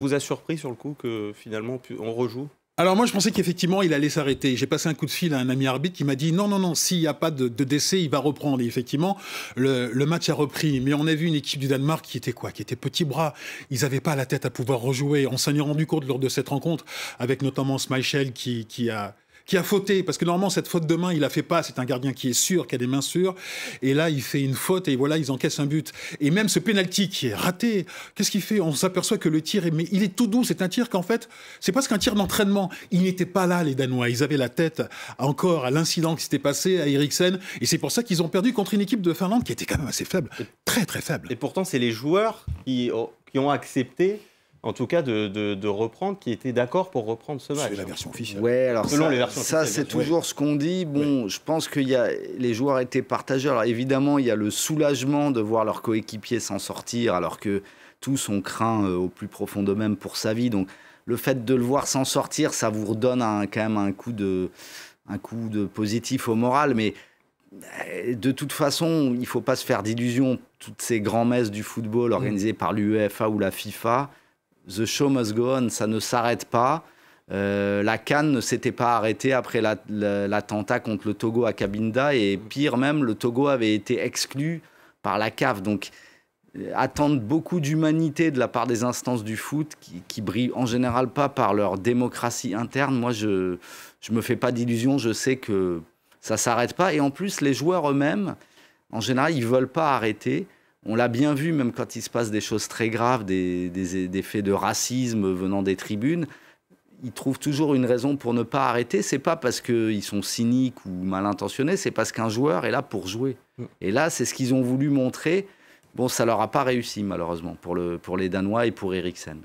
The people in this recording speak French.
Vous a surpris sur le coup que finalement on rejoue? Alors moi, je pensais qu'effectivement, il allait s'arrêter. J'ai passé un coup de fil à un ami arbitre qui m'a dit non, non, non, s'il n'y a pas de décès, il va reprendre. Et effectivement, le match a repris. Mais on a vu une équipe du Danemark qui était quoi? Qui était petit bras. Ils n'avaient pas la tête à pouvoir rejouer. On s'en est rendu compte lors de cette rencontre, avec notamment Schmeichel qui a fauté, parce que normalement cette faute de main il la fait pas, c'est un gardien qui est sûr, qui a des mains sûres, et là il fait une faute et voilà ils encaissent un but. Et même ce penalty qui est raté, qu'est-ce qu'il fait? On s'aperçoit que le tir mais il est tout doux, c'est un tir qu'en fait c'est presque un tir d'entraînement. Ils n'étaient pas là les Danois, ils avaient la tête encore à l'incident qui s'était passé à Eriksen, et c'est pour ça qu'ils ont perdu contre une équipe de Finlande qui était quand même assez faible, très très faible. Et pourtant c'est les joueurs qui ont accepté en tout cas de reprendre, qui étaient d'accord pour reprendre ce match. C'est la version officielle. Ouais, alors selon les versions ça c'est toujours ce qu'on dit. Bon, je pense que les joueurs étaient partagés. Alors évidemment, il y a le soulagement de voir leurs coéquipiers s'en sortir, alors que tous on craint au plus profond d'eux-mêmes pour sa vie. Donc le fait de le voir s'en sortir, ça vous redonne quand même un coup de positif au moral. Mais de toute façon, il ne faut pas se faire d'illusions. Toutes ces grands-messes du football organisées par l'UEFA ou la FIFA, the show must go on, ça ne s'arrête pas. La CAN ne s'était pas arrêtée après l'attentat contre le Togo à Cabinda, et pire même, le Togo avait été exclu par la CAF. Donc, attendre beaucoup d'humanité de la part des instances du foot qui brillent en général pas par leur démocratie interne. Moi, je me fais pas d'illusions, je sais que ça s'arrête pas. Et en plus, les joueurs eux-mêmes, en général, ils veulent pas arrêter. On l'a bien vu, même quand il se passe des choses très graves, des faits de racisme venant des tribunes, ils trouvent toujours une raison pour ne pas arrêter. C'est pas parce qu'ils sont cyniques ou mal intentionnés, c'est parce qu'un joueur est là pour jouer. Et là, c'est ce qu'ils ont voulu montrer. Bon, ça leur a pas réussi, malheureusement, pour les Danois et pour Eriksen.